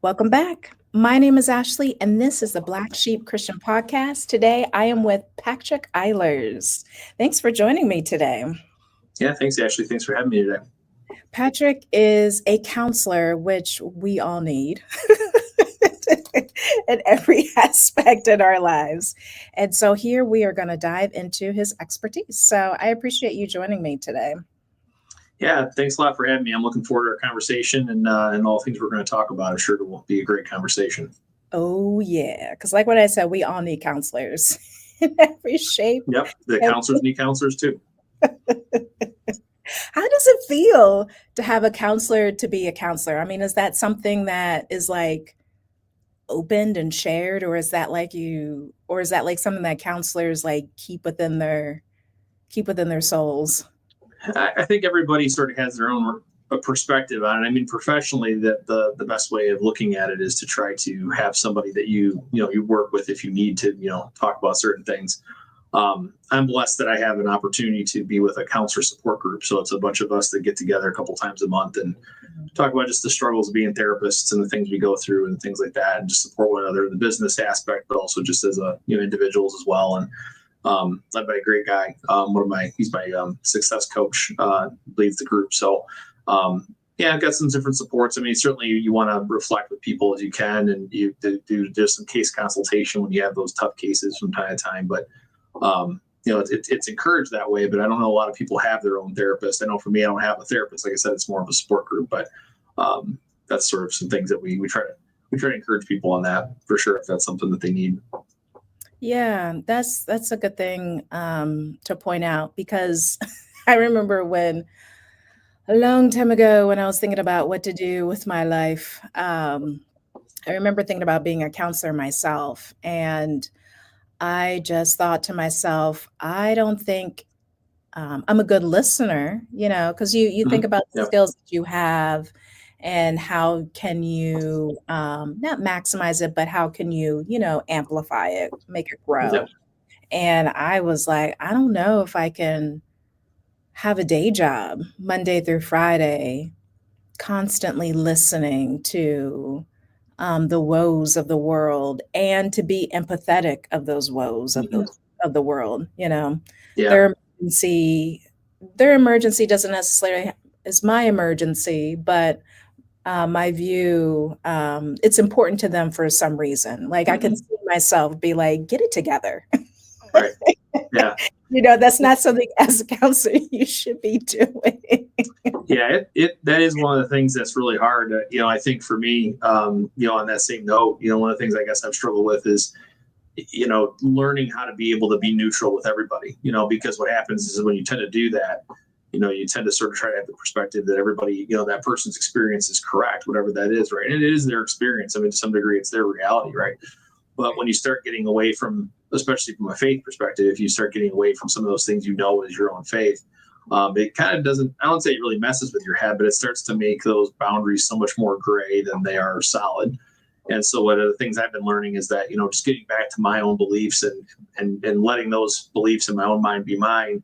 Welcome back. My name is Ashley, and this is the Black Sheep Christian Podcast. Today, I am with Patrick Eilers. Thanks for joining me today. Yeah, thanks, Ashley. Thanks for having me today. Patrick is a counselor, which we all need in every aspect in our lives. And so here we are going to dive into his expertise. So I appreciate you joining me today. Yeah, thanks a lot for having me. I'm looking forward to our conversation and all the things we're going to talk about. I'm sure it will be a great conversation. Oh, yeah. Because, like what I said, we all need counselors in every shape. Yep, the counselors need counselors too. How does it feel to have a counselor to be a counselor? I mean, is that something that is like opened and shared, or is that like something that counselors like keep within their souls? I think everybody sort of has their own perspective on it. I mean, professionally, that the best way of looking at it is to try to have somebody that you work with if you need to talk about certain things. I'm blessed that I have an opportunity to be with a counselor support group. So it's a bunch of us that get together a couple times a month and talk about just the struggles of being therapists and the things we go through and things like that, and just support one another in the business aspect, but also just as individuals as well. And led by a great guy. He's my success coach, leads the group. So yeah, I've got some different supports. I mean, certainly you want to reflect with people as you can, and you do some case consultation when you have those tough cases from time to time. But it's encouraged that way, but I don't know a lot of people have their own therapist. I know for me, I don't have a therapist. Like I said, it's more of a support group, but that's sort of some things that we try to encourage people on that for sure, if that's something that they need. Yeah, that's a good thing to point out because I remember when a long time ago when I was thinking about what to do with my life, I remember thinking about being a counselor myself, and I just thought to myself, I don't think I'm a good listener, because you think Mm-hmm. about the Yep. skills that you have and how can you not maximize it, but how can you, amplify it, make it grow. Yep. And I was like, I don't know if I can have a day job Monday through Friday, constantly listening to the woes of the world and to be empathetic of those woes Mm-hmm. of the world. Yeah. Their emergency, their emergency doesn't necessarily is my emergency, but my view, it's important to them for some reason. Like I Mm-hmm. can see myself be like, get it together. Right. Yeah. That's not something as a counselor you should be doing. Yeah, that is one of the things that's really hard. I think for me, on that same note, one of the things I guess I've struggled with is, learning how to be able to be neutral with everybody. Because what happens is when you tend to do that, you tend to sort of try to have the perspective that everybody, that person's experience is correct, whatever that is, right? And it is their experience. I mean, to some degree, it's their reality, right? But when you start getting away from, especially from a faith perspective, if you start getting away from some of those things as your own faith, it kind of doesn't, I don't say it really messes with your head, but it starts to make those boundaries so much more gray than they are solid. And so one of the things I've been learning is that, just getting back to my own beliefs and letting those beliefs in my own mind be mine,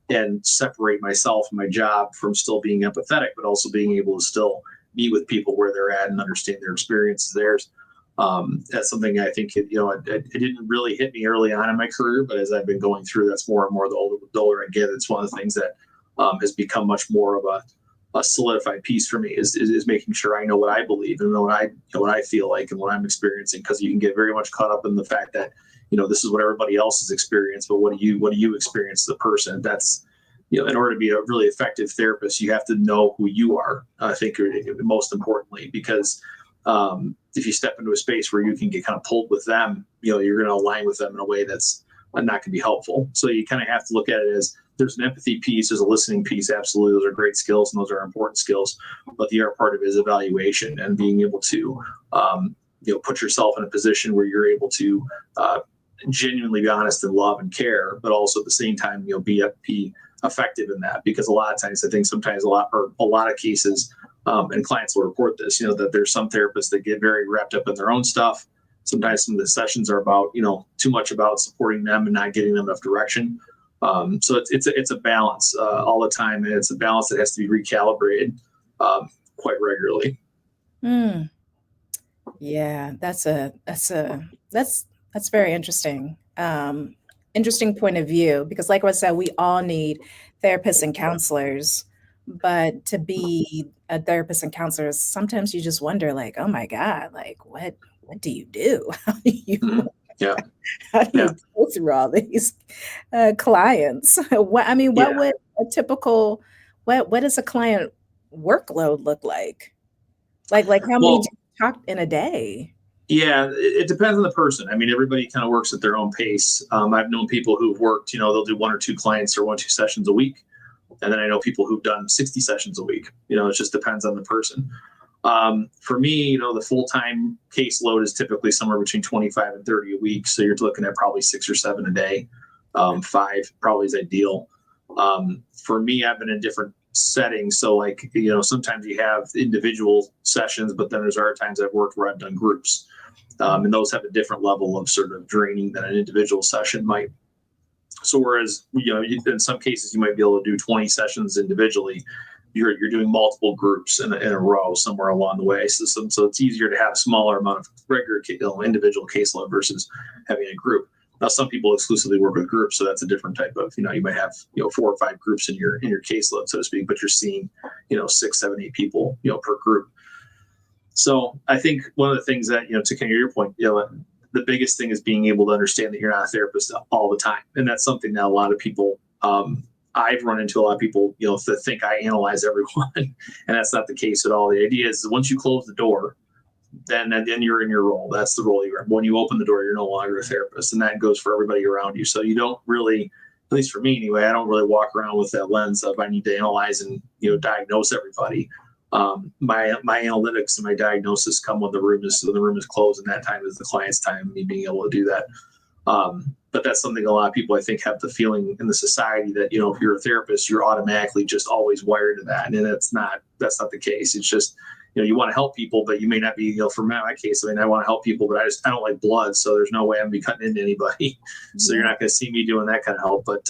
and separate myself and my job from still being empathetic, but also being able to still meet with people where they're at and understand their experiences, theirs. That's something I think it didn't really hit me early on in my career, but as I've been going through, that's more and more the older I get. It's one of the things that has become much more of a solidified piece for me is making sure I know what I believe and know what I feel like and what I'm experiencing, because you can get very much caught up in the fact that this is what everybody else has experienced, but what do you experience as a person? That's in order to be a really effective therapist, you have to know who you are. I think most importantly, because if you step into a space where you can get kind of pulled with them, you're going to align with them in a way that's not going to be helpful. So you kind of have to look at it as there's an empathy piece, there's a listening piece. Absolutely. Those are great skills and those are important skills. But the other part of it is evaluation and being able to, put yourself in a position where you're able to genuinely be honest and love and care, but also at the same time, be effective in that. Because a lot of times, I think sometimes a lot of cases, and clients will report this, that there's some therapists that get very wrapped up in their own stuff. Sometimes some of the sessions are about, too much about supporting them and not getting them enough direction. So it's a balance all the time, and it's a balance that has to be recalibrated quite regularly. Mm. Yeah, that's very interesting. Interesting point of view because like I said, we all need therapists and counselors, but to be a therapist and counselor, sometimes you just wonder like, oh my God, like what do you do? Mm-hmm. Yeah. How do Yeah. you go through all these clients? What Yeah. would a typical what does a client workload look like? Like how many do Well, you talk in a day? yeah, it depends on the person. I mean, everybody kind of works at their own pace. I've known people who've worked, they'll do one or two clients or 1, 2 sessions a week. And then I know people who've done 60 sessions a week. It just depends on the person. For me, the full time caseload is typically somewhere between 25 and 30 a week. So you're looking at probably 6 or 7 a day. Five probably is ideal. For me, I've been in different settings. So, like, sometimes you have individual sessions, but then there's other times I've worked where I've done groups. And those have a different level of sort of draining than an individual session might. So whereas in some cases you might be able to do 20 sessions individually, you're doing multiple groups in a row somewhere along the way. So it's easier to have a smaller amount of regular individual caseload versus having a group. Now some people exclusively work with groups, so that's a different type of you might have 4 or 5 groups in your caseload, so to speak, but you're seeing 6, 7, 8 people per group. So I think one of the things that, to kind of your point, the biggest thing is being able to understand that you're not a therapist all the time. And that's something that a lot of people, I've run into a lot of people, that think I analyze everyone. And that's not the case at all. The idea is once you close the door, then you're in your role. That's the role you're in. When you open the door, you're no longer a therapist. And that goes for everybody around you. So you don't really, at least for me anyway, I don't really walk around with that lens of I need to analyze and diagnose everybody. My analytics and my diagnosis come when the room is closed, and that time is the client's time. Me being able to do that, but that's something a lot of people I think have the feeling in the society that if you're a therapist, you're automatically just always wired to that, and that's not the case. It's just you want to help people, but you may not be. For my case, I want to help people, but I don't like blood, so there's no way I'm gonna be cutting into anybody. So you're Yeah. not going to see me doing that kind of help, but.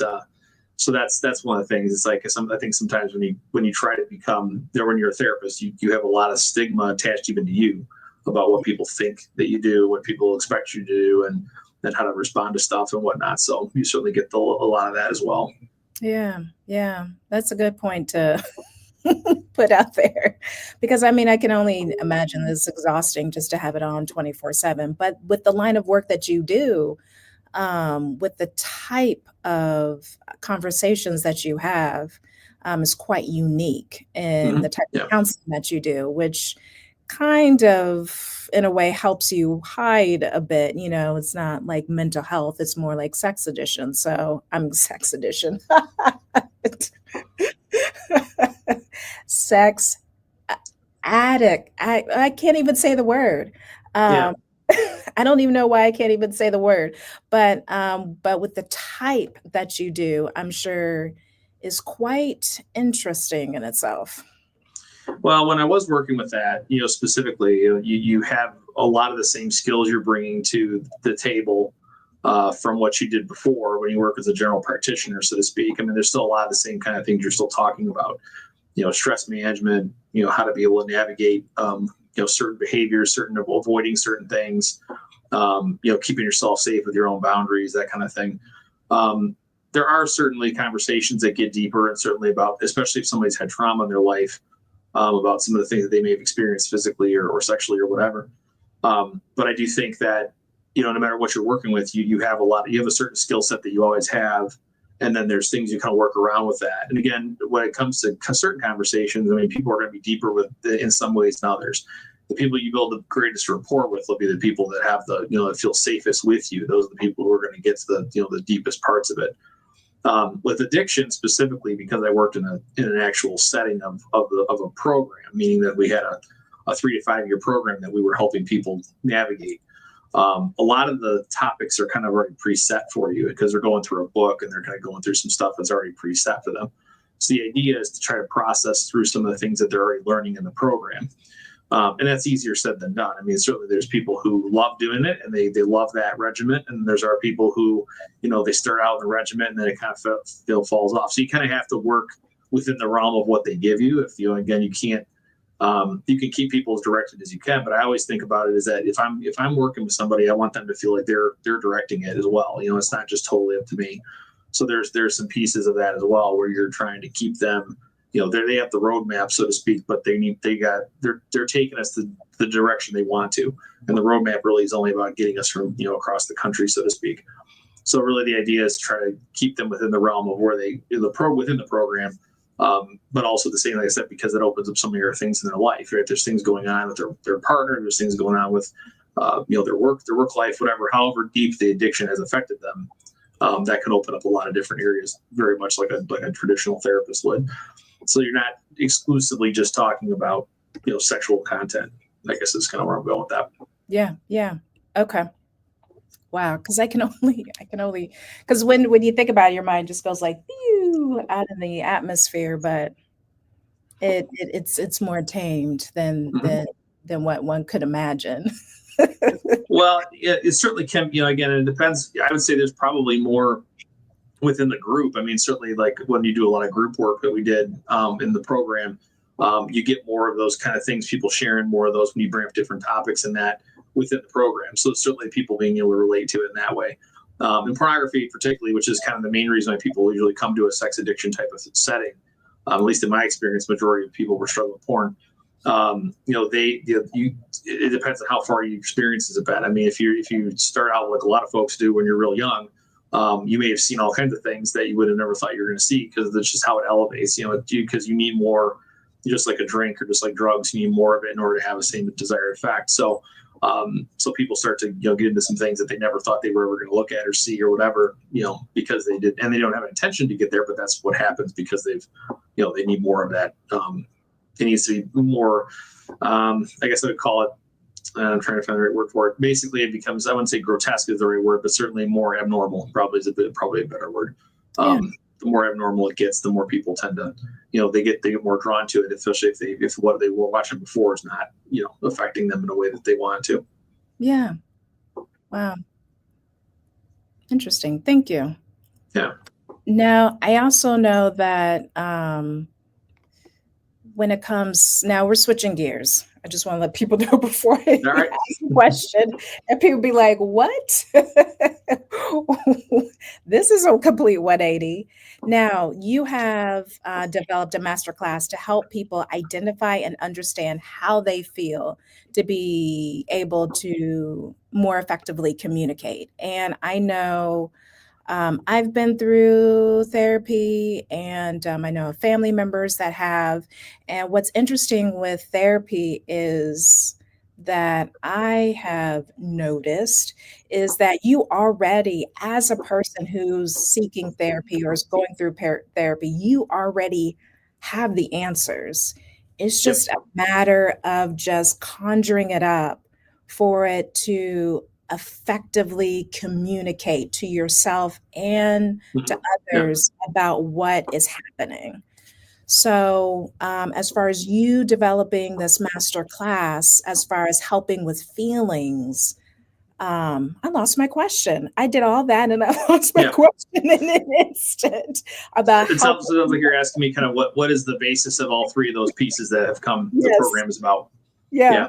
So that's one of the things. It's like I think sometimes when you try to become there, when you're a therapist, you have a lot of stigma attached even to you about what people think that you do, what people expect you to do, and how to respond to stuff and whatnot. So you certainly get a lot of that as well. Yeah, yeah, that's a good point to put out there because I can only imagine it's exhausting just to have it on 24/7. But with the line of work that you do, with the type of conversations that you have, is quite unique in Mm-hmm. the type of Yeah, counseling that you do, which kind of, in a way, helps you hide a bit. It's not like mental health, it's more like sex addiction. So I'm sex addiction. Sex addict. I can't even say the word. yeah. Um, I don't even know why I can't even say the word, but with the type that you do, I'm sure is quite interesting in itself. Well, when I was working with that, specifically, you have a lot of the same skills you're bringing to the table from what you did before when you work as a general practitioner, so to speak. There's still a lot of the same kind of things you're still talking about. Stress management. How to be able to navigate. Certain behaviors, certain avoiding certain things. Keeping yourself safe with your own boundaries, that kind of thing. Um, there are certainly conversations that get deeper, and certainly about, especially if somebody's had trauma in their life, about some of the things that they may have experienced physically or sexually or whatever. But I do think that no matter what you're working with, you have you have a certain skill set that you always have, and then there's things you kind of work around with that. And again, when it comes to certain conversations, people are going to be deeper with in some ways than others. The people you build the greatest rapport with will be the people that have that feel safest with you. Those are the people who are going to get to the deepest parts of it. With addiction specifically, because I worked in an actual setting of a program, meaning that we had a 3 to 5 year program that we were helping people navigate. A lot of the topics are kind of already preset for you because they're going through a book and they're kind of going through some stuff that's already preset for them. So the idea is to try to process through some of the things that they're already learning in the program. And that's easier said than done. Certainly there's people who love doing it and they love that regiment. And there's our people who, they start out in the regiment and then it kind of falls off. So you kind of have to work within the realm of what they give you. If again, you can't You can keep people as directed as you can, but I always think about it is that if I'm working with somebody, I want them to feel like they're directing it as well. It's not just totally up to me. So there's some pieces of that as well where you're trying to keep them. They have the roadmap, so to speak, but they're taking us the direction they want to, and the roadmap really is only about getting us from across the country, so to speak. So really, the idea is to try to keep them within the realm of where they within the program, but also the same, like I said, because it opens up so many other things in their life. Right? There's things going on with their partner. There's things going on with their work life, whatever. However deep the addiction has affected them, that can open up a lot of different areas, very much like a traditional therapist would. So you're not exclusively just talking about sexual content. I guess is kind of where I'm going with that. Yeah. Okay. Wow. Because because when you think about it, your mind just goes like pew out in the atmosphere, but it's more tamed Mm-hmm. than what one could imagine. Well, it certainly can. Again, it depends. I would say there's probably more within the group. I mean, certainly, like when you do a lot of group work that we did in the program, you get more of those kind of things. People sharing more of those when you bring up different topics in that within the program. So certainly, people being able to relate to it in that way. And pornography, particularly, which is kind of the main reason why people usually come to a sex addiction type of setting. At least in my experience, majority of people were struggling with porn. It depends on how far your experience is about. I mean, if you start out like a lot of folks do when you're real young, you may have seen all kinds of things that you would have never thought you were going to see because that's just how it elevates. Because you need more, just like a drink or just like drugs, you need more of it in order to have the same desired effect. So people start to get into some things that they never thought they were ever going to look at or see or whatever, because they did, and they don't have an intention to get there, but that's what happens because they need more of that. It needs to be more, I guess I would call it, I'm trying to find the right word for it. Basically, it becomes, I wouldn't say grotesque is the right word, but certainly more abnormal probably is probably a better word. Yeah. The more abnormal it gets, the more people tend to, they get more drawn to it, especially if what they were watching before is not, affecting them in a way that they want to. Yeah. Wow. Interesting. Thank you. Yeah. Now, I also know that when it comes, now we're switching gears. I just want to let people know before I All right. ask a question, and people be like, "What?" This is a complete 180. Now, you have developed a masterclass to help people identify and understand how they feel to be able to more effectively communicate. And I know I've been through therapy, and I know family members that have. And what's interesting with therapy is that I have noticed is that you already, as a person who's seeking therapy or is going through therapy, you already have the answers. It's Yep. just a matter of just conjuring it up for it to effectively communicate to yourself and to Mm-hmm. Yeah. others about what is happening. So, as far as you developing this master class, as far as helping with feelings, I lost my question. I did all that and I lost my Yeah. question in an instant about It sounds like helping. you're asking me kind of what is the basis of all three of those pieces that have come the Yes. program is about. Yeah. Yeah.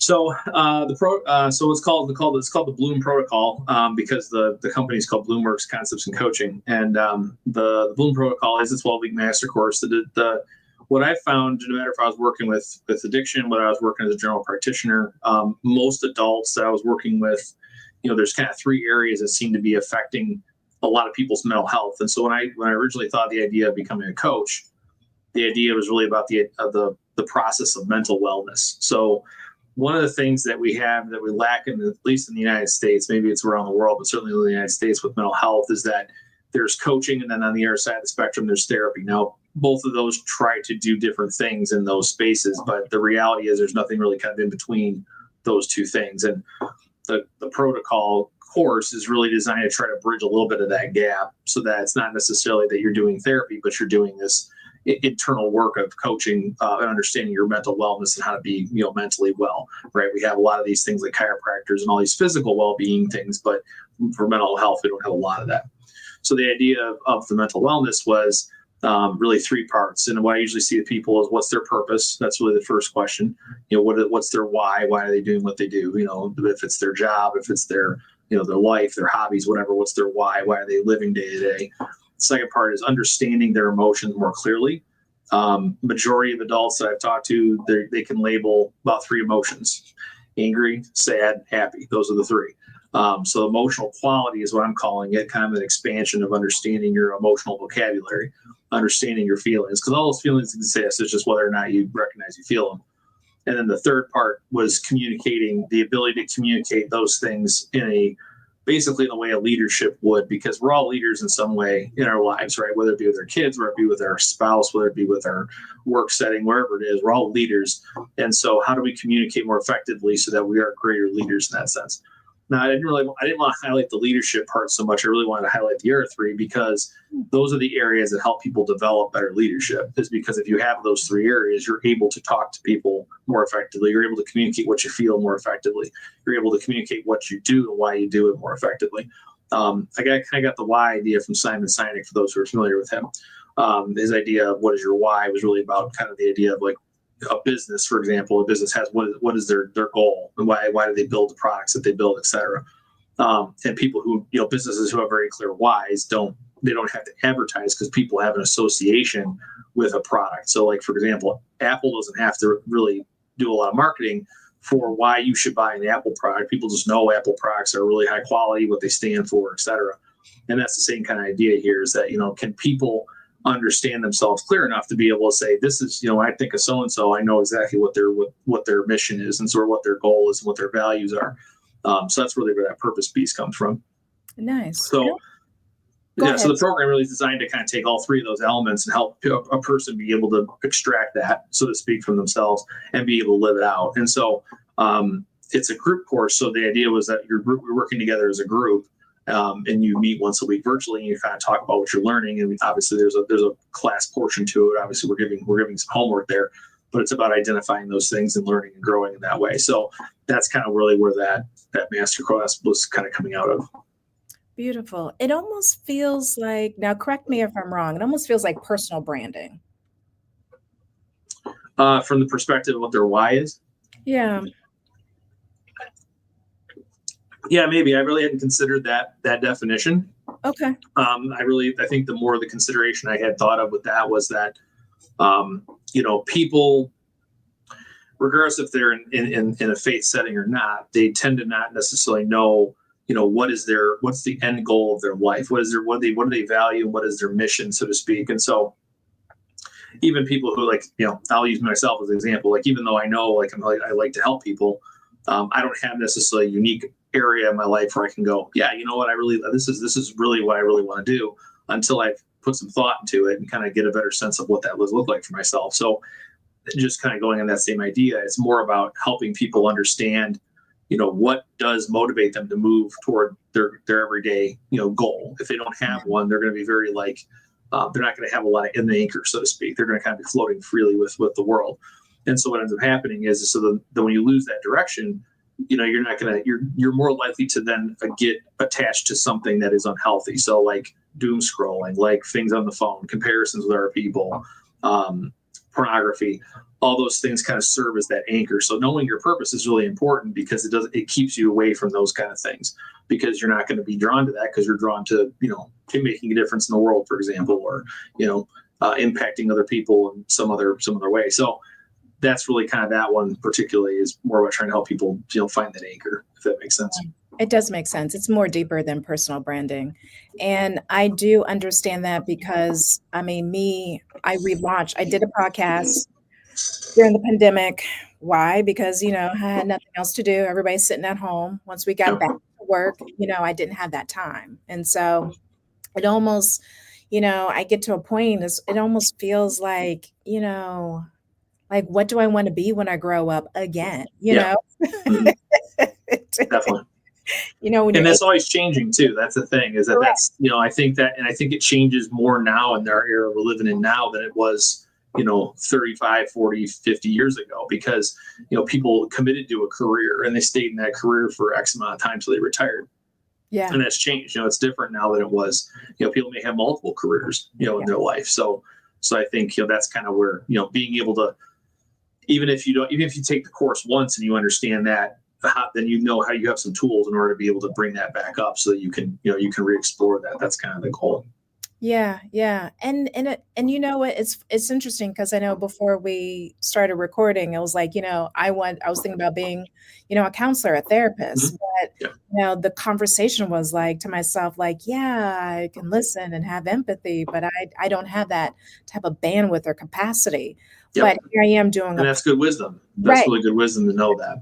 So so it's called the Bloom Protocol because the company is called Bloomworks Concepts and Coaching, and the Bloom Protocol is a 12-week master course. What I found, no matter if I was working with addiction, whether I was working as a general practitioner, most adults that I was working with, there's kind of three areas that seem to be affecting a lot of people's mental health. And so when I originally thought the idea of becoming a coach, the idea was really about the process of mental wellness. So one of the things that we have that we lack in, at least in the United States, maybe it's around the world, but certainly in the United States with mental health, is that there's coaching, and then on the other side of the spectrum, there's therapy. Now, both of those try to do different things in those spaces, but the reality is there's nothing really kind of in between those two things. And the protocol course is really designed to try to bridge a little bit of that gap so that it's not necessarily that you're doing therapy, but you're doing this internal work of coaching and understanding your mental wellness and how to be mentally well, right? We have a lot of these things like chiropractors and all these physical well-being things, but for mental health we don't have a lot of that. So the idea of the mental wellness was really three parts. And what I usually see with people is what's their purpose. That's really the first question. What's their why? Why are they doing what they do? If it's their job, if it's their their life, their hobbies, whatever. What's their why? Why are they living day to day? Second part is understanding their emotions more clearly. Majority of adults that I've talked to, they can label about three emotions: angry, sad, happy. Those are the three. So emotional quality is what I'm calling it, kind of an expansion of understanding your emotional vocabulary, understanding your feelings, because all those feelings exist. It's just whether or not you recognize you feel them. And then the third part was communicating, the ability to communicate those things basically in the way a leadership would, because we're all leaders in some way in our lives, right? Whether it be with our kids, whether it be with our spouse, whether it be with our work setting, wherever it is, we're all leaders. And so how do we communicate more effectively so that we are greater leaders in that sense? Now, I didn't want to highlight the leadership part so much. I really wanted to highlight the other three, because those are the areas that help people develop better leadership. Is because if you have those three areas, you're able to talk to people more effectively. You're able to communicate what you feel more effectively. You're able to communicate what you do and why you do it more effectively. I kind of got the why idea from Simon Sinek, for those who are familiar with him. His idea of what is your why was really about kind of the idea of like a business, for example. A business has what is their goal, and why do they build the products that they build, et cetera. And people who, businesses who have very clear whys don't have to advertise, because people have an association with a product. So like, for example, Apple doesn't have to really do a lot of marketing for why you should buy an Apple product. People just know Apple products are really high quality, what they stand for, et cetera. And that's the same kind of idea here, is that, can people understand themselves clear enough to be able to say, this is, I think of so-and-so, I know exactly what their mission is, and sort of what their goal is and what their values are. So that's really where that purpose piece comes from. Nice. So Go yeah, ahead. so the program really is designed to kind of take all three of those elements and help a person be able to extract that, so to speak, from themselves and be able to live it out. And so it's a group course. So the idea was that you're working together as a group, and you meet once a week virtually, and you kind of talk about what you're learning. And obviously there's a class portion to it. Obviously we're giving some homework there, but it's about identifying those things and learning and growing in that way. So that's kind of really where that masterclass was kind of coming out of. Beautiful. It almost feels like, now correct me if I'm wrong, it almost feels like personal branding. From the perspective of what their why is. Yeah. Yeah, maybe. I really hadn't considered that definition. Okay. I think the more the consideration I had thought of with that was that, people, regardless if they're in a faith setting or not, they tend to not necessarily know, what's the end goal of their life? What do they value? What is their mission, so to speak? And so even people who I'll use myself as an example. Like, even though I know, I like to help people, I don't have necessarily a unique area in my life where I can go, yeah, you know what, this is really what I really want to do, until I've put some thought into it and kind of get a better sense of what that would look like for myself. So just kind of going on that same idea, it's more about helping people understand, what does motivate them to move toward their everyday, goal. If they don't have one, they're going to be very they're not going to have a lot of in the anchor, so to speak. They're going to kind of be floating freely with the world. And so what ends up happening is, so that when you lose that direction, you're more likely to then get attached to something that is unhealthy. So like doom scrolling, like things on the phone, comparisons with other people, pornography, all those things kind of serve as that anchor. So knowing your purpose is really important, because it keeps you away from those kind of things, because you're not going to be drawn to that, because you're drawn to, making a difference in the world, for example, or, impacting other people in some other way. So that's really kind of, that one particularly is more about trying to help people, find that anchor, if that makes sense. It does make sense. It's more deeper than personal branding. And I do understand that, because I did a podcast during the pandemic. Why? Because, I had nothing else to do. Everybody's sitting at home. Once we got back to work, I didn't have that time. And so it almost, I get to a point, it almost feels like, like, what do I want to be when I grow up again? Yeah. Mm-hmm. Definitely. When and that's always changing too. That's the thing, is that that's, I think it changes more now in our era we're living in now than it was, 35, 40, 50 years ago, because, people committed to a career and they stayed in that career for X amount of time till they retired. Yeah. And that's changed. It's different now than it was. People may have multiple careers, in Yeah. their life. So I think, that's kind of where, being able to, even if you take the course once and you understand that, then how you have some tools in order to be able to bring that back up so that you can re-explore that. That's kind of the goal. Yeah, yeah, and you know what? It's interesting because I know before we started recording, it was like, I was thinking about being, a counselor, a therapist, Mm-hmm. but Yeah. the conversation was like to myself, like, yeah, I can listen and have empathy, but I don't have that type of bandwidth or capacity. Yep. But here I am doing And a that's good wisdom. That's right. really good wisdom to know that.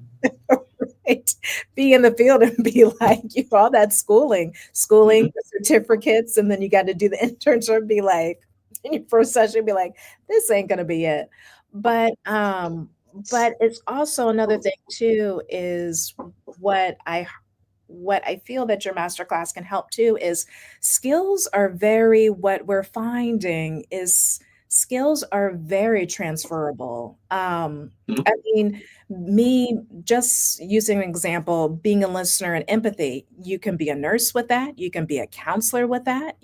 Right. Be in the field and be like, all that schooling, Mm-hmm. the certificates, and then you got to do the internship, be like, in your first session, be like, this ain't gonna be it. But it's also another thing too, is what I what I feel that your masterclass can help too is skills are very what we're finding is skills are very transferable. Mm-hmm. I mean, me just using an example, being a listener and empathy, you can be a nurse with that, you can be a counselor with that.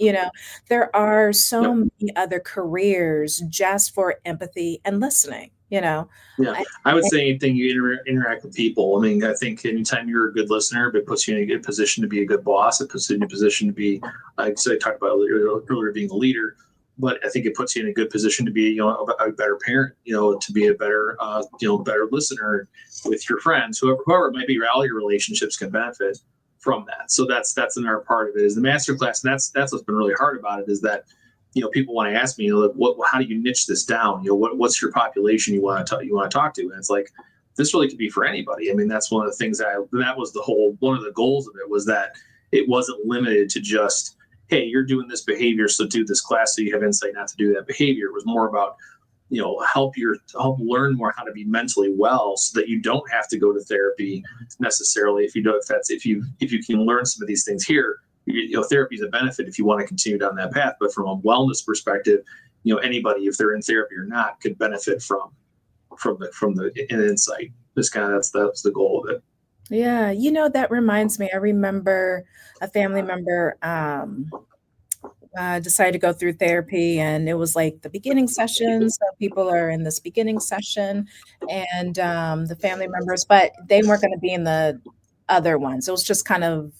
There are so Yep. many other careers just for empathy and listening. Yeah, I, I would say anything you interact with people. I mean, I think anytime you're a good listener, it puts you in a good position to be a good boss. It puts you in a position to be, like I talked about earlier, being a leader. But I think it puts you in a good position to be, a better parent. To be a better, better listener with your friends, whoever it might be. All your relationships can benefit from that. So that's another part of it is the master class, and that's what's been really hard about it is that people want to ask me, how do you niche this down? What's your population you want to talk to? And it's like, this really could be for anybody. I mean, that's one of the things that was one of the goals of it was that it wasn't limited to just, hey, you're doing this behavior, so do this class so you have insight not to do that behavior. It was more about, help learn more how to be mentally well so that you don't have to go to therapy necessarily. If you can learn some of these things here, therapy is a benefit if you want to continue down that path. But from a wellness perspective, anybody, if they're in therapy or not, could benefit from the insight. That's the goal of it. Yeah, that reminds me. I remember a family member decided to go through therapy, and it was like the beginning session. So people are in this beginning session, and the family members, but they weren't going to be in the other ones. It was just kind of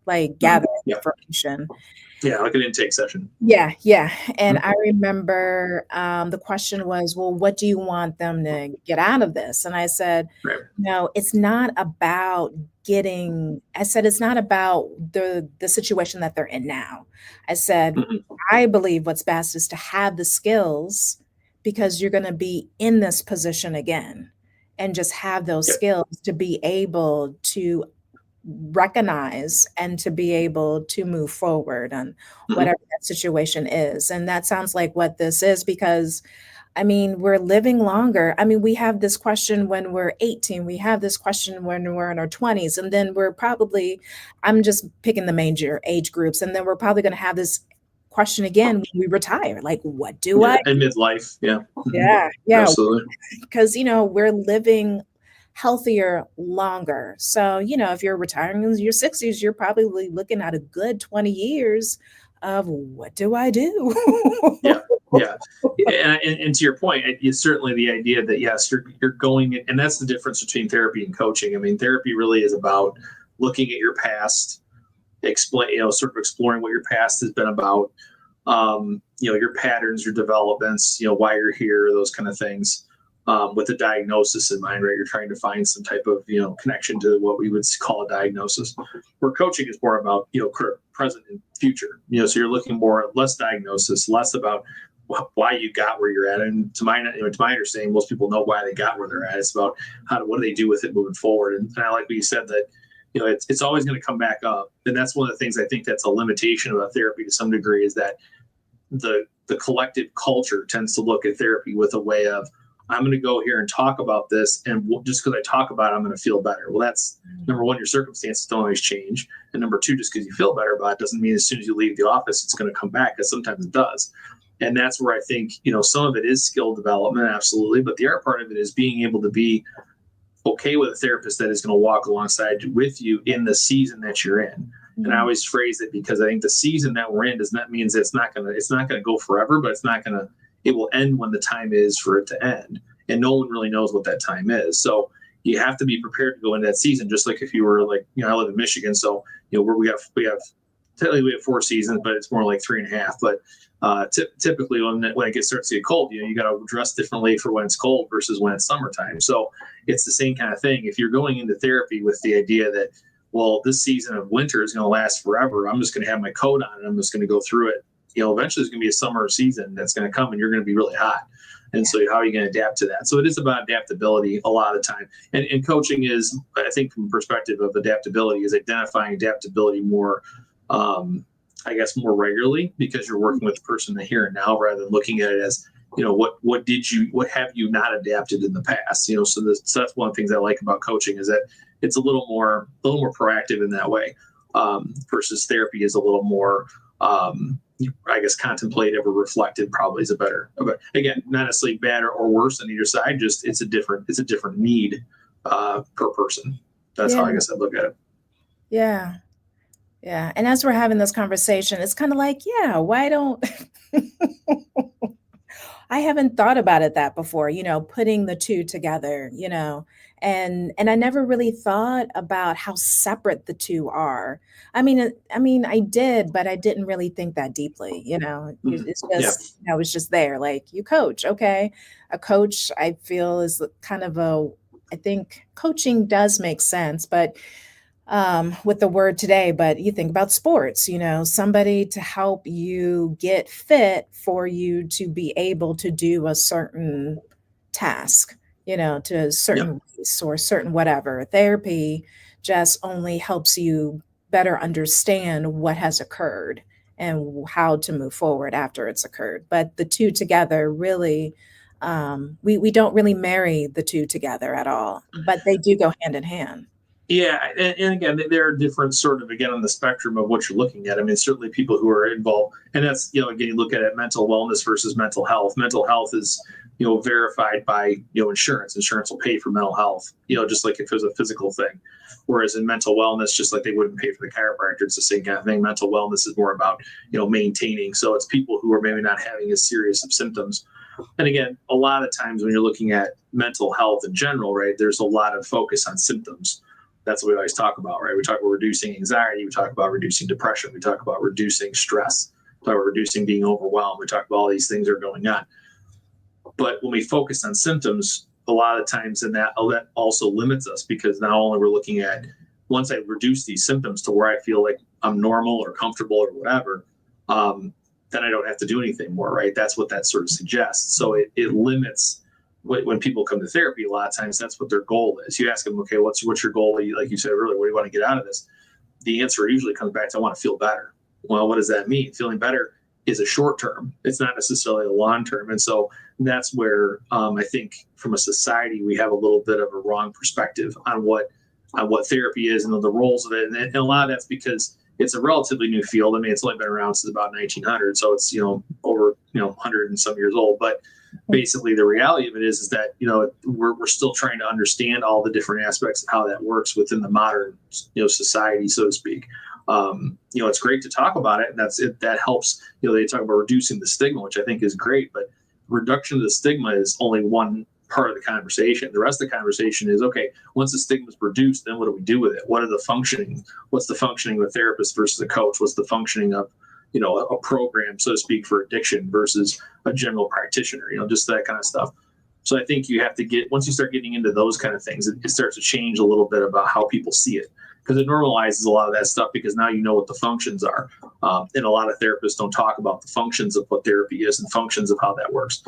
like Mm-hmm. gathering Yeah, information. yeah, like an intake session. Yeah, yeah, and Mm-hmm. I remember, the question was, "Well, what do you want them to get out of this?" And I said, Right. "No, it's not about getting." I said, "It's not about the situation that they're in now." I said, Mm-hmm. "I believe what's best is to have the skills because you're gonna be in this position again, and just have those Yeah. skills to be able to recognize and to be able to move forward on Mm-hmm. whatever that situation is." And that sounds like what this is because I mean, we're living longer. I mean, we have this question when we're 18, we have this question when we're in our 20s, and then we're probably, I'm just picking the major age groups, and then we're probably going to have this question again when we retire. Like, what do Yeah, I? and midlife. Yeah. Mm-hmm. Yeah, yeah, Absolutely. because we're living healthier longer. So, if you're retiring in your 60s, you're probably looking at a good 20 years of what do I do? Yeah, yeah, and to your point, it's certainly the idea that yes, you're going, and that's the difference between therapy and coaching. I mean, therapy really is about looking at your past, sort of exploring what your past has been about, your patterns, your developments, why you're here, those kind of things. With a diagnosis in mind, right? You're trying to find some type of connection to what we would call a diagnosis. Where coaching is more about present and future. So you're looking more less diagnosis, less about why you got where you're at. And to my understanding, most people know why they got where they're at. It's about what do they do with it moving forward. And I like what you said that it's always going to come back up. And that's one of the things I think that's a limitation about therapy to some degree is that the collective culture tends to look at therapy with a way of I'm going to go here and talk about this, and just because I talk about it, I'm going to feel better. Well, that's number one, your circumstances don't always change, and number two, just because you feel better about it doesn't mean as soon as you leave the office it's going to come back, because sometimes it does. And that's where I think some of it is skill development, absolutely, but the other part of it is being able to be okay with a therapist that is going to walk alongside with you in the season that you're in. And I Mhm. always phrase it because I think the season that we're in does not means it's not gonna go forever, but it will end when the time is for it to end. And no one really knows what that time is. So you have to be prepared to go into that season, just like if you were like, I live in Michigan, so where we have technically we have 4 seasons, but it's more like 3.5. But typically when it starts to get cold, you got to dress differently for when it's cold versus when it's summertime. So it's the same kind of thing. If you're going into therapy with the idea that, well, this season of winter is going to last forever, I'm just going to have my coat on and I'm just going to go through it. Eventually there's going to be a summer season that's going to come and you're going to be really hot. And so how are you going to adapt to that? So it is about adaptability a lot of the time. And coaching is, I think, from the perspective of adaptability, is identifying adaptability more, I guess, more regularly, because you're working with the person in the here and now rather than looking at it as, what have you not adapted in the past? So that's one of the things I like about coaching, is that it's a little more proactive in that way, versus therapy is a little more, I guess, contemplative or reflective. Probably is a better. But again, not necessarily bad or worse on either side. Just it's a different need per person. That's Yeah, how I guess I look at it. yeah, yeah. And as we're having this conversation, it's kind of like, yeah, why don't I haven't thought about it that before, putting the two together, and I never really thought about how separate the two are. I mean, I did, but I didn't really think that deeply, It's Yeah. just, it's just there. Like, you coach, okay. A coach, I feel, is kind of I think coaching does make sense, but with the word today, but you think about sports, somebody to help you get fit for you to be able to do a certain task, to a Yep. certain race or certain whatever. Therapy just only helps you better understand what has occurred and how to move forward after it's occurred. But the two together really, we don't really marry the two together at all, but they do go hand in hand. Yeah, and again, there are different sort of, again, on the spectrum of what you're looking at. I mean, certainly people who are involved, and that's, again, you look at it, mental wellness versus mental health. Mental health is, verified by, insurance. Insurance will pay for mental health, just like if it was a physical thing. Whereas in mental wellness, just like they wouldn't pay for the chiropractor, it's the same kind of thing. Mental wellness is more about, maintaining. So it's people who are maybe not having as serious of symptoms. And again, a lot of times when you're looking at mental health in general, right, there's a lot of focus on symptoms. That's what we always talk about, right? We talk about reducing anxiety, we talk about reducing depression, we talk about reducing stress, we talk about reducing being overwhelmed, we talk about all these things that are going on. But when we focus on symptoms, a lot of times, and that also limits us, because not only we're looking at, once I reduce these symptoms to where I feel like I'm normal or comfortable or whatever, then I don't have to do anything more, right? That's what that sort of suggests. So it limits. When people come to therapy, a lot of times that's what their goal is. You ask them, okay, what's your goal? Like you said earlier, what do you want to get out of this? The answer usually comes back to, I want to feel better. Well, what does that mean? Feeling better is a short term. It's not necessarily a long term. And so that's where, I think, from a society, we have a little bit of a wrong perspective on what therapy is and the roles of it. And a lot of that's because it's a relatively new field. I mean, it's only been around since about 1900, so it's over 100 and some years old. But basically, the reality of it is that we're still trying to understand all the different aspects of how that works within the modern society, so to speak. It's great to talk about it, and that helps. They talk about reducing the stigma, which I think is great, but reduction of the stigma is only one part of the conversation. The rest of the conversation is, okay, once the stigma is reduced, then what do we do with it? What's the functioning of a therapist versus a coach? What's the functioning of a program, so to speak, for addiction versus a general practitioner, just that kind of stuff. So I think you have to once you start getting into those kind of things, it starts to change a little bit about how people see it, because it normalizes a lot of that stuff, because now you know what the functions are. And a lot of therapists don't talk about the functions of what therapy is and functions of how that works.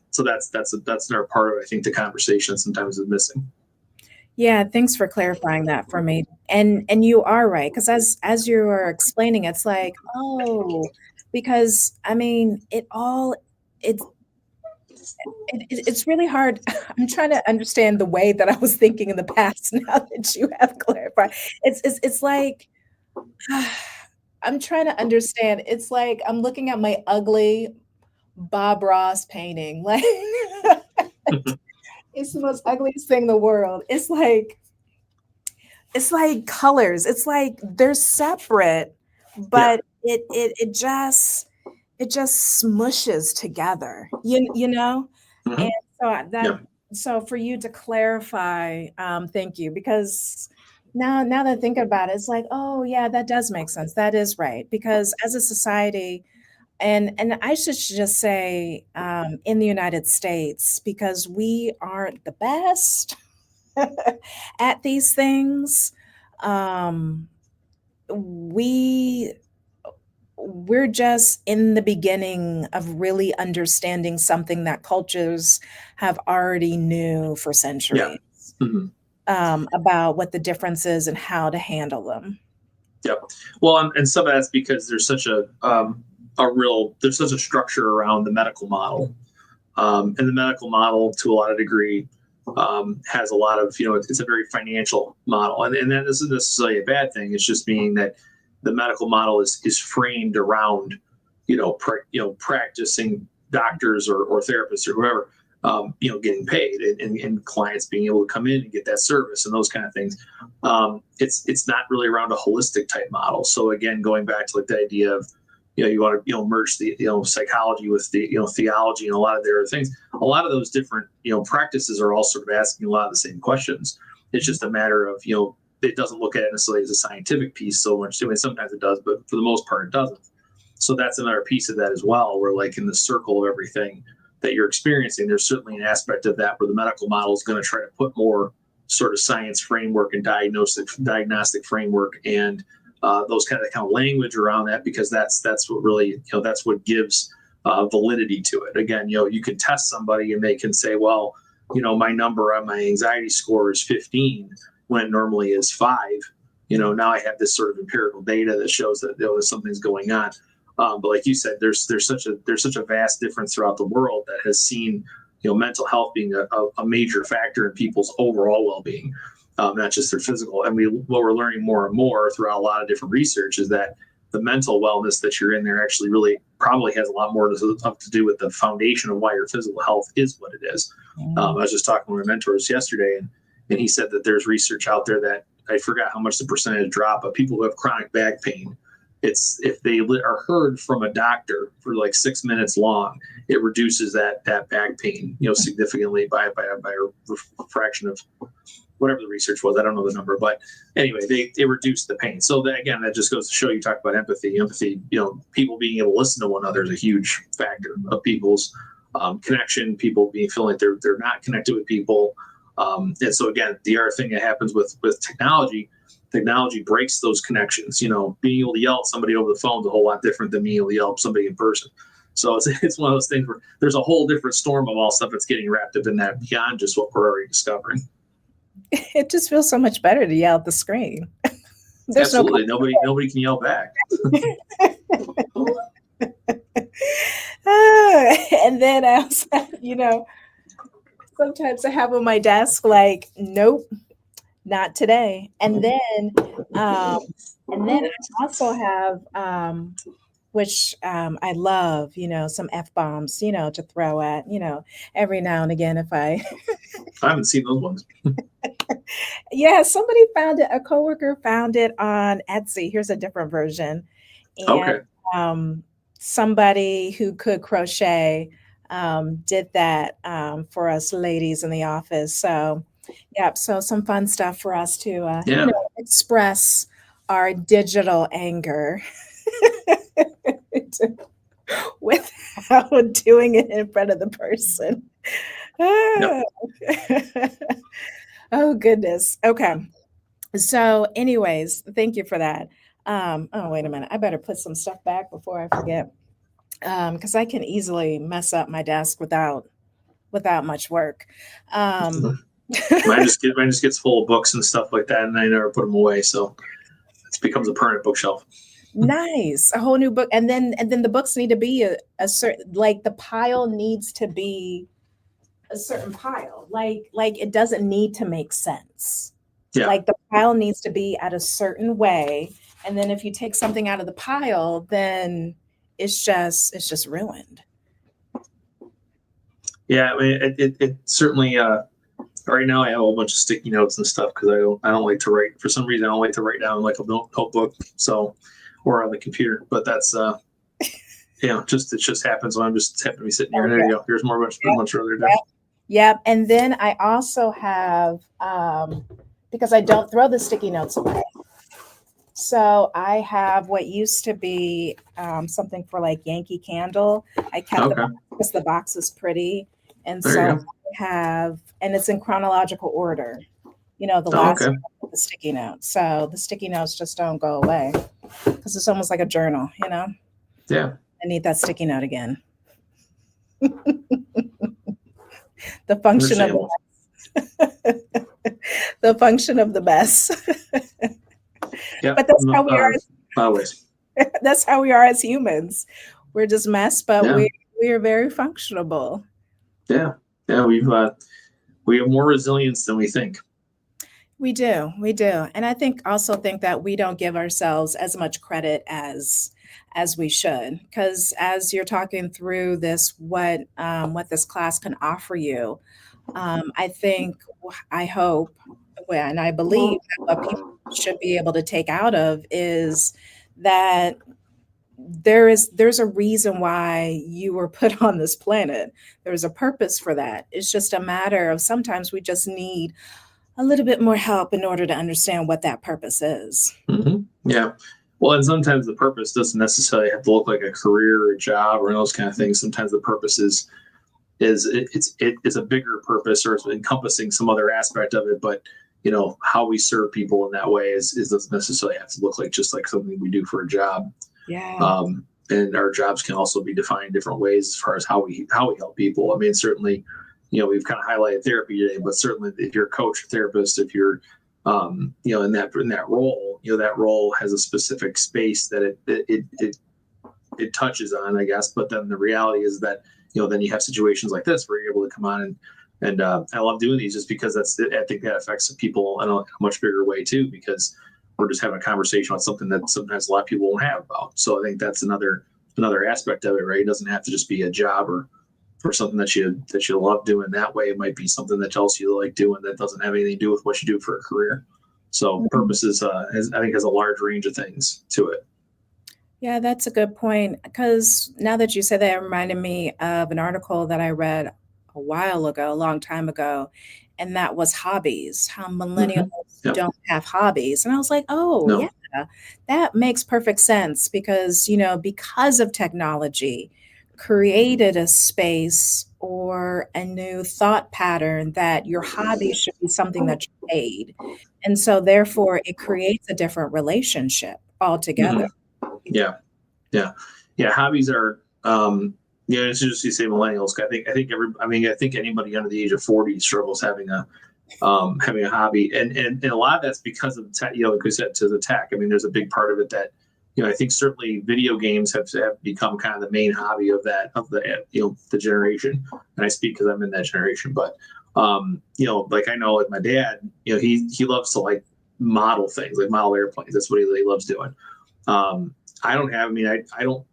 So that's another part of, I think, the conversation sometimes is missing. Yeah, thanks for clarifying that for me. And you are right, because as you were explaining, it's like, oh, because I mean, it's it's really hard. I'm trying to understand the way that I was thinking in the past now that you have clarified. It's like I'm trying to understand. It's like I'm looking at my ugly Bob Ross painting. Like, it's the most ugliest thing in the world. It's like it's like colors. It's like they're separate, Yeah. but it just smushes together. You know? And Hmm. so that Yeah. so for you to clarify, thank you, because now that I think about it, it's like, oh yeah, that does make sense. That is right. Because as a society, and I should just say, in the United States, because we aren't the best at these things. Um, we we're just in the beginning of really understanding something that cultures have already knew for Yeah. centuries, Hmm. about what the difference is and how to handle them. Yep. Well, and some of that's because there's such a structure around the medical model, and the medical model to a lot of degree has a lot of, it's a very financial model, and that isn't necessarily a bad thing. It's just meaning that the medical model is framed around, practicing doctors or therapists or whoever, getting paid, and clients being able to come in and get that service and those kind of things. It's not really around a holistic type model. So again, going back to like the idea of, you want to, merge the, psychology with the, theology and a lot of the other things. A lot of those different, practices are all sort of asking a lot of the same questions. It's just a matter of, it doesn't look at it necessarily as a scientific piece so much. I mean, sometimes it does, but for the most part, it doesn't. So that's another piece of that as well, where like in the circle of everything that you're experiencing, there's certainly an aspect of that where the medical model is going to try to put more sort of science framework and diagnostic framework and those kind of language around that, because that's what really, that's what gives validity to it. Again, you can test somebody and they can say, well, my number on my anxiety score is 15 when it normally is 5. Now I have this sort of empirical data that shows that something's going on. But like you said, there's such a vast difference throughout the world that has seen, mental health being a major factor in people's overall well-being, not just their physical. And what we're learning more and more throughout a lot of different research is that the mental wellness that you're in there actually really probably has a lot more to do with the foundation of why your physical health is what it is. I Mm. was just talking with my mentors yesterday, and he said that there's research out there that I forgot how much the percentage drop, but people who have chronic back pain, it's if they are heard from a doctor for like 6 minutes long, it reduces that back pain, significantly by a fraction of whatever the research was. I don't know the number, but anyway, they reduced the pain. So that, again, that just goes to show, you talk about empathy. People being able to listen to one another is a huge factor of people's connection. People feeling like they're not connected with people. And so again, the other thing that happens with technology breaks those connections. Being able to yell at somebody over the phone is a whole lot different than being able to yell at somebody in person. So it's one of those things where there's a whole different storm of all stuff that's getting wrapped up in that beyond just what we're already discovering. It just feels so much better to yell at the screen. There's no Absolutely, nobody can yell back. and then I was, sometimes I have on my desk like, nope, not today. Um, and then I also have, which I love, some f bombs, to throw at, every now and again if I, I haven't seen those ones. yeah, somebody found it. A coworker found it on Etsy. Here's a different version, and Okay. um, somebody who could crochet did that for us ladies in the office. So, yeah, so some fun stuff for us to, Yeah. express our digital anger without doing it in front of the person. Yep. Ah. Oh, goodness. Okay. So, anyways, thank you for that. Oh, wait a minute. I better put some stuff back before I forget. Because I can easily mess up my desk without much work. Um, Mine just gets full of books and stuff like that, and I never put them away. So it becomes a permanent bookshelf. nice, a whole new book, and then the books need to be a certain, like the pile needs to be a certain pile. Like it doesn't need to make sense. Yeah. Like the pile needs to be at a certain way, and then if you take something out of the pile, then it's just ruined. Yeah. I mean, it certainly. right now I have a whole bunch of sticky notes and stuff because I don't like to write. For some reason, I don't like to write down like a notebook. So, or on the computer. But that's just it just happens when I'm just happen to be sitting here. And there Okay. you go. Here's more Yep. much earlier there. Yep. Yep. And then I also have because I don't throw the sticky notes away. So I have what used to be something for like Yankee Candle. I kept the Okay. box because the box is pretty. And There so you I have, and it's in chronological order, the go. Oh, last okay. the sticky notes. So the sticky notes just don't go away because it's almost like a journal. Yeah. I need that sticky note again. The function of Understandable. the function of the mess. Yeah. But that's how No. we are. Always. That's how we are as humans. We're just mess, but Yeah. we are very functionable. Yeah. Yeah. We have more resilience than we think. We do, and I think that we don't give ourselves as much credit as we should. Because as you're talking through this, what this class can offer you, I think, I hope, well, and I believe that what people should be able to take out of is that there's a reason why you were put on this planet. There's a purpose for that. It's just a matter of sometimes we just need a little bit more help in order to understand what that purpose is. Yeah. Well, and sometimes the purpose doesn't necessarily have to look like a career or a job or those kind of things. Sometimes the purpose it's a bigger purpose or it's encompassing some other aspect of it. But how we serve people in that way is doesn't necessarily have to look like just like something we do for a job. Yeah. And our jobs can also be defined in different ways as far as how we help people. I mean, certainly, we've kind of highlighted therapy today, but certainly if you're a coach or therapist, if you're in that role, that role has a specific space that it touches on, I guess. But then the reality is that then you have situations like this where you're able to come on and I love doing these just because I think that affects people in a much bigger way too, because we're just having a conversation on something that sometimes a lot of people won't have about. So I think that's another aspect of it, right? It doesn't have to just be a job or something that you love doing that way. It might be something that else you like doing that doesn't have anything to do with what you do for a career. So purpose I think has a large range of things to it. Yeah, that's a good point. Because now that you said that, it reminded me of an article that I read a while ago, a long time ago, and that was hobbies, how millennials Yep. don't have hobbies. And I was like, oh, yeah, No. that makes perfect sense because of technology created a space or a new thought pattern that your hobby should be something that you paid. And so therefore it creates a different relationship altogether. Mhm. Yeah. Yeah. Yeah. Hobbies are, it's just you say millennials. I think anybody under the age of 40 struggles having a hobby. And a lot of that's because of tech, like we said, to the tech. I mean, there's a big part of it that, I think certainly video games have become kind of the main hobby of the generation. And I speak because I'm in that generation, but, like I know like my dad, he loves to like model things, like model airplanes. That's what he loves doing. I don't have. I mean, I don't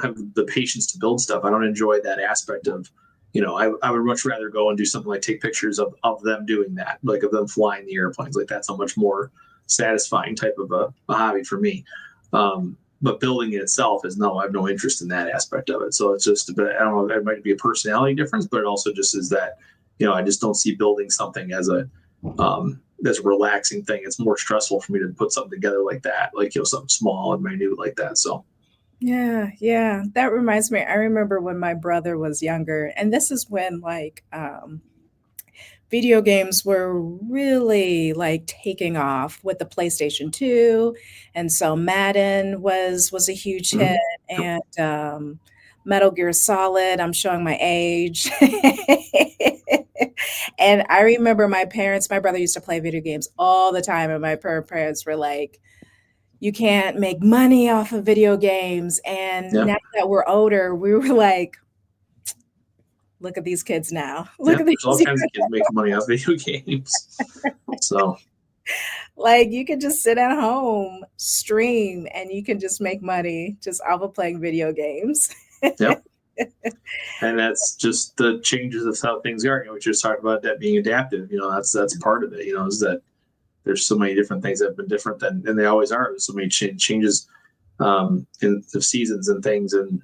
have the patience to build stuff. I don't enjoy that aspect of. I would much rather go and do something like take pictures of them doing that, like of them flying the airplanes. Like that's a much more satisfying type of a hobby for me. But building it itself is no. I have no interest in that aspect of it. So it's just. But I don't know. It might be a personality difference, but it also just is that. I just don't see building something as a relaxing thing. It's more stressful for me to put something together like that, like something small and minute like that. So Yeah, yeah. That reminds me, I remember when my brother was younger, and this is when like video games were really like taking off with the PlayStation 2. And so Madden was a huge hit, mhm. and Metal Gear Solid, I'm showing my age. And I remember my brother used to play video games all the time, and my parents were like, you can't make money off of video games. And Yeah, now that we're older, we were like, look at these kids now. Look yeah. at There's all these. kinds of kids making money off video games. So Like you can just sit at home, stream, and you can just make money just off of playing video games. yep. And that's just the changes of how things are. We just talked about that being adaptive. That's part of it. Is that there's so many different things that have been different than they always are. There's so many changes in the seasons and things, and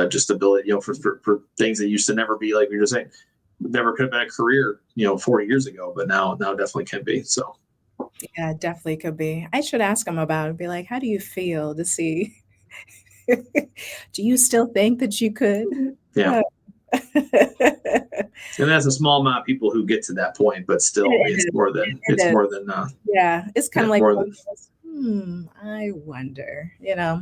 just ability, for things that used to never be, like we were just saying, never could have been a career, 40 years ago, but now definitely can be. So Yeah, it definitely could be. I should ask him about it, be like, "How do you feel to see do you still think that you could?" yeah, Uh, and that's a small amount of people who get to that point, but still, I mean, it is, it's it is. more than Yeah, it's kinda yeah, like more one than of those, I wonder, yeah.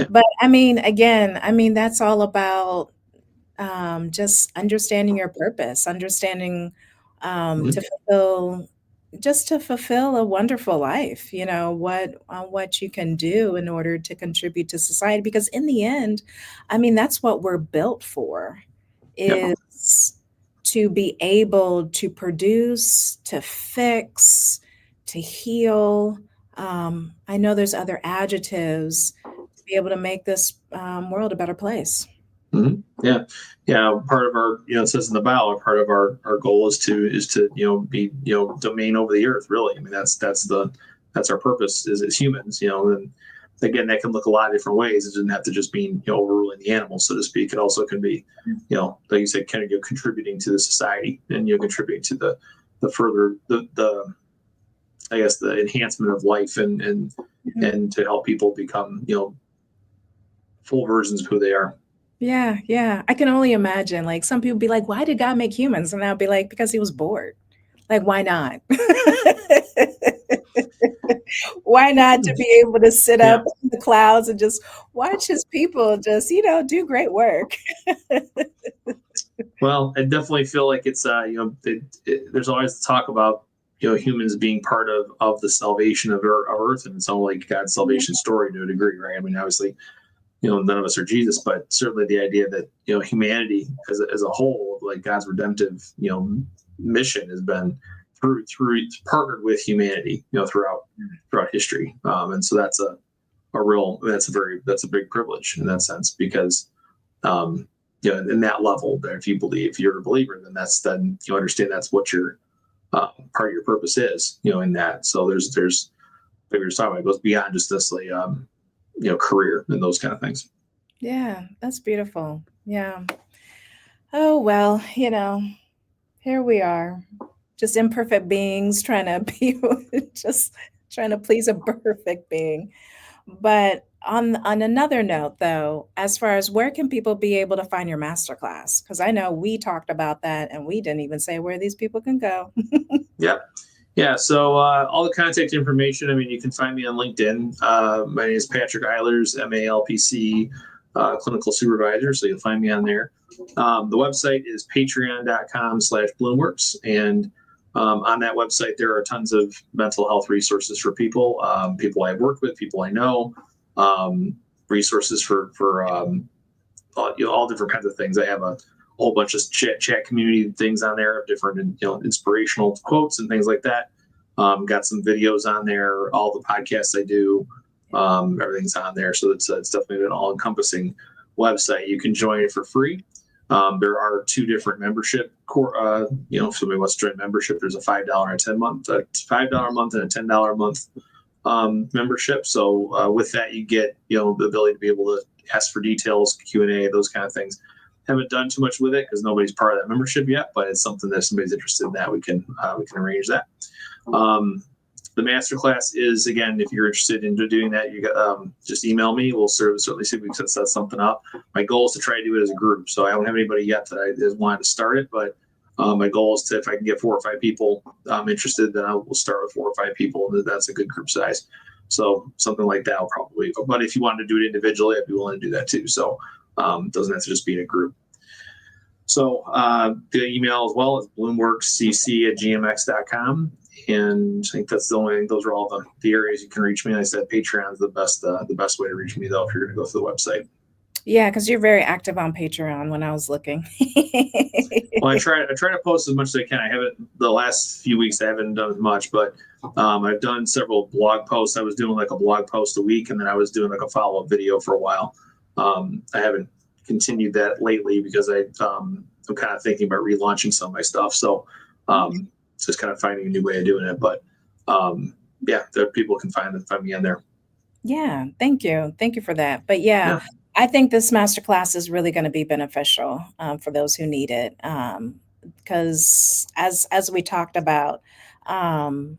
But, I mean, again, I mean, that's all about, just understanding your purpose, understanding, Mhm. to fulfill a wonderful life, what you can do in order to contribute to society, because in the end, I mean, that's what we're built for, Yep. is to be able to produce, to fix, to heal. I know there's other adjectives to be able to make this, world a better place. Yeah, yeah. Part of our, it says in the bio, part of our goal is to be domain over the earth. Really, I mean that's our purpose as humans. And again, that can look a lot of different ways. It doesn't have to just mean overruling the animals, so to speak. It also can be, like you said, kind of contributing to the society, and contributing to the further the I guess the enhancement of life, Mhm. and to help people become full versions of who they are. Yeah, yeah. I can only imagine, like, some people be like, "Why did God make humans?" And I'll be like, "Because he was bored." Like, why not? Why not to be able to sit Yeah. up in the clouds and just watch his people just, do great work? Well, I definitely feel like it's there's always talk about humans being part of the salvation of Earth, and it's all like God's salvation story to a degree, right? I mean, obviously, none of us are Jesus, but certainly the idea that humanity as a whole, like God's redemptive mission, has been through partnered with humanity, throughout history, and so that's a big privilege in that sense, because um, in that level, that if you're a believer, then you understand that's what your part of your purpose is, in that. So there's like we were talking about, it goes beyond just this like career and those kind of things. Yeah, that's beautiful. Yeah. Oh, well, here we are, just imperfect beings trying to be just trying to please a perfect being. But on another note, though, as far as where can people be able to find your masterclass? Because I know we talked about that and we didn't even say where these people can go. Yep. Yeah. So all the contact information. I mean, you can find me on LinkedIn. My name is Patrick Eilers, MALPC, clinical supervisor. So you'll find me on there. The website is patreon.com/Bloomworks, and on that website there are tons of mental health resources for people, people I've worked with, people I know, um, resources for all different kinds of things. I have a whole bunch of chat community things on there of different inspirational quotes and things like that. Got some videos on there. All the podcasts I do, everything's on there. So it's definitely an all encompassing website. You can join it for free. There are two different membership if somebody wants to join membership, there's a $5 and a 10 month, a $5 a month and a $10 a month membership. So with that, you get the ability to be able to ask for details, Q&A, those kind of things. Haven't done too much with it because nobody's part of that membership yet, but it's something that if somebody's interested in that, we can arrange that. The masterclass is, again, if you're interested in doing that, you just email me. We'll certainly see if we can set something up. My goal is to try to do it as a group. So I don't have anybody yet that I wanted to start it, but my goal is to, if I can get 4 or 5 people interested, then I will start with 4 or 5 people. And that's a good group size. So something like that will probably, but if you wanted to do it individually, I'd be willing to do that too. So it doesn't have to just be in a group. So the email as well is bloomworkscc@gmx.com. And I think that's those are all the areas you can reach me. And I said Patreon is the best way to reach me, though, if you're going to go to the website. Yeah, because you're very active on Patreon when I was looking. Well, I try to post as much as I can. I haven't the last few weeks. I haven't done as much, but I've done several blog posts. I was doing like a blog post a week, and then I was doing like a follow up video for a while. I haven't continued that lately because I'm kind of thinking about relaunching some of my stuff. So just kind of finding a new way of doing it. But yeah, there people can find me on there. Yeah, thank you. Thank you for that. But yeah, Yeah. I think this masterclass is really going to be beneficial for those who need it. Because as we talked about, um,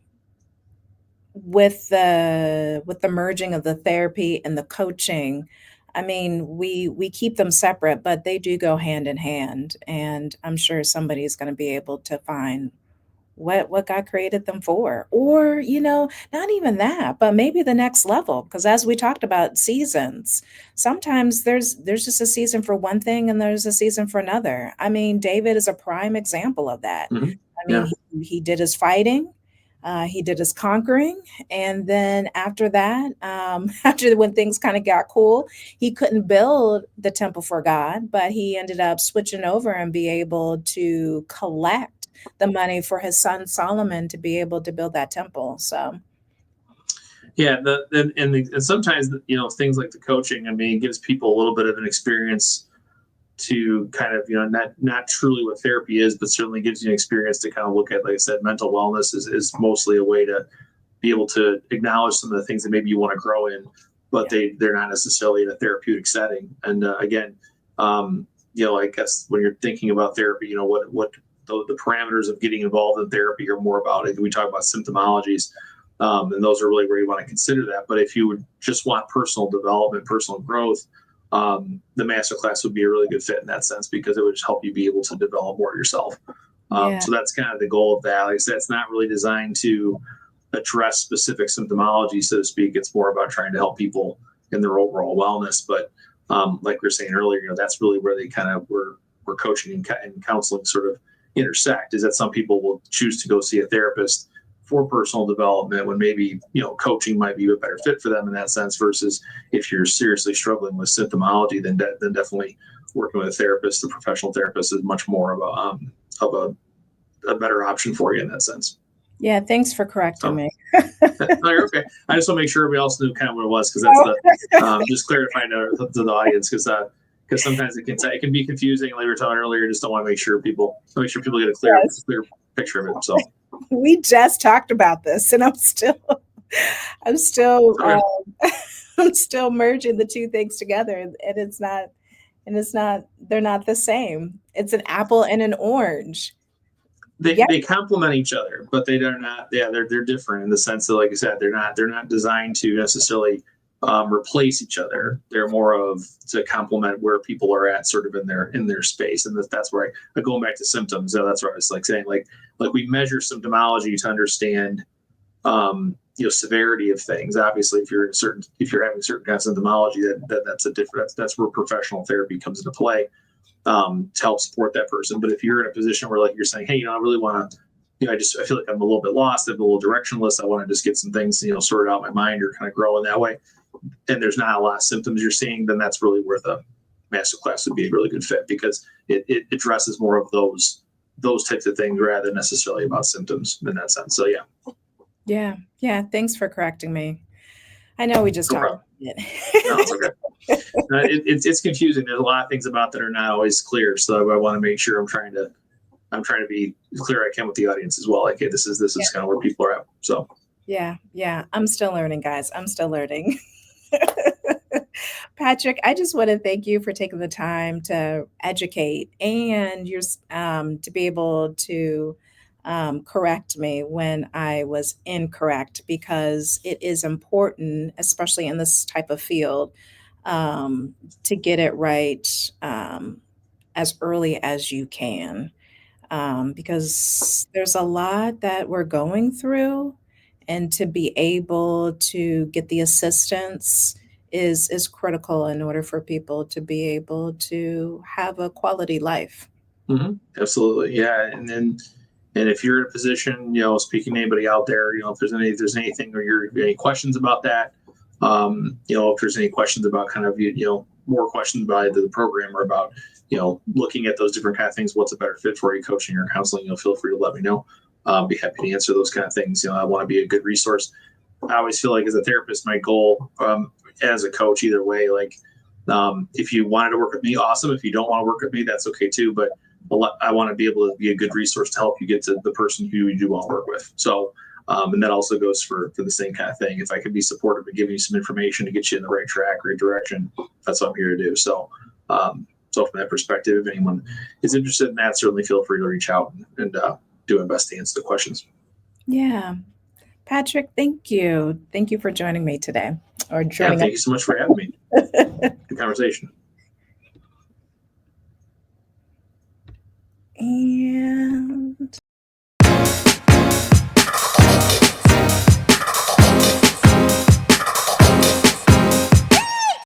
with the merging of the therapy and the coaching, I mean, we keep them separate, but they do go hand in hand. And I'm sure somebody's going to be able to find what God created them for. Or, not even that, but maybe the next level. Because as we talked about seasons, sometimes there's just a season for one thing and there's a season for another. I mean, David is a prime example of that. Hmm. I mean, Yeah. he did his fighting, he did his conquering, and then after that, after when things kind of got cool, he couldn't build the temple for God, but he ended up switching over and be able to collect the money for his son Solomon to be able to build that temple. So Yeah. And sometimes, things like the coaching, I mean, it gives people a little bit of an experience to kind of, not truly what therapy is, but certainly gives you an experience to kind of look at, like I said, mental wellness is mostly a way to be able to acknowledge some of the things that maybe you want to grow in, but yeah, they're not necessarily in a therapeutic setting. And again, I guess when you're thinking about therapy, what the parameters of getting involved in therapy are more about it. We talk about symptomologies, and those are really where you want to consider that. But if you would just want personal development, personal growth, the masterclass would be a really good fit in that sense because it would just help you be able to develop more yourself. yeah, So that's kind of the goal of that. Like I said, it's not really designed to address specific symptomology, so to speak. It's more about trying to help people in their overall wellness. But like we were saying earlier, that's really where they kind of were coaching and counseling sort of intersect. Is that some people will choose to go see a therapist for personal development when maybe coaching might be a better fit for them in that sense. Versus if you're seriously struggling with symptomology, then definitely working with a therapist, a professional therapist, is much more of a better option for you in that sense. yeah. Thanks for correcting So me. no, okay. I just want to make sure everybody else knew kind of what it was because that's the just clarifying to the audience because sometimes it can be confusing. Like we were talking earlier, just don't want to make sure people get a Yes, clear picture of it. So we just talked about this, and I'm still, okay. I'm still merging the two things together, and it's not, they're not the same. It's an apple and an orange. they Yeah, they complement each other, but they're not. Yeah, they're different in the sense that, like I said, they're not designed to necessarily replace each other. They're more of to complement where people are at, sort of in their space, and that's where going back to symptoms. That's where I was like saying like we measure symptomology to understand severity of things. Obviously, if you're having certain kinds of symptomology, that's a different. That's where professional therapy comes into play to help support that person. But if you're in a position where, like, you're saying, hey, I really want to, I feel like I'm a little bit lost, I'm a little directionless, I want to just get some things, sorted out in my mind or kind of grow in that way, and there's not a lot of symptoms you're seeing, then that's really where the masterclass would be a really good fit because it addresses more of those types of things rather than necessarily about symptoms in that sense. So yeah, yeah, yeah. Thanks for correcting me. I know we just no talked problem. about No, it's okay. it. It's confusing. There's a lot of things about that are not always clear. So I want to make sure I'm trying to be clear I can with the audience as well. Like, hey, this is kind of where people are at. So Yeah, yeah. I'm still learning, guys. I'm still learning. Patrick, I just want to thank you for taking the time to educate and to be able to correct me when I was incorrect because it is important, especially in this type of field, um, to get it right as early as you can because there's a lot that we're going through, and to be able to get the assistance is critical in order for people to be able to have a quality life. absolutely, yeah. And if you're in a position, speaking to anybody out there, if there's anything or any questions about that, if there's any questions about kind of more questions about the program or about looking at those different kind of things, what's a better fit for you, coaching or counseling, feel free to let me know. Be happy to answer those kind of things. I want to be a good resource. I always feel like as a therapist, my goal as a coach, either way, like If you wanted to work with me, awesome. If you don't want to work with me, that's okay too. But I want to be able to be a good resource to help you get to the person who you do want to work with. So, and that also goes for the same kind of thing. If I can be supportive and give you some information to get you in the right track, right direction, that's what I'm here to do. So, so from that perspective, if anyone is interested in that, certainly feel free to reach out and do my best to answer the questions. Yeah. Patrick, thank you. Thank you for joining me today or Yeah, joining thank you so much for having me. us. Good conversation. And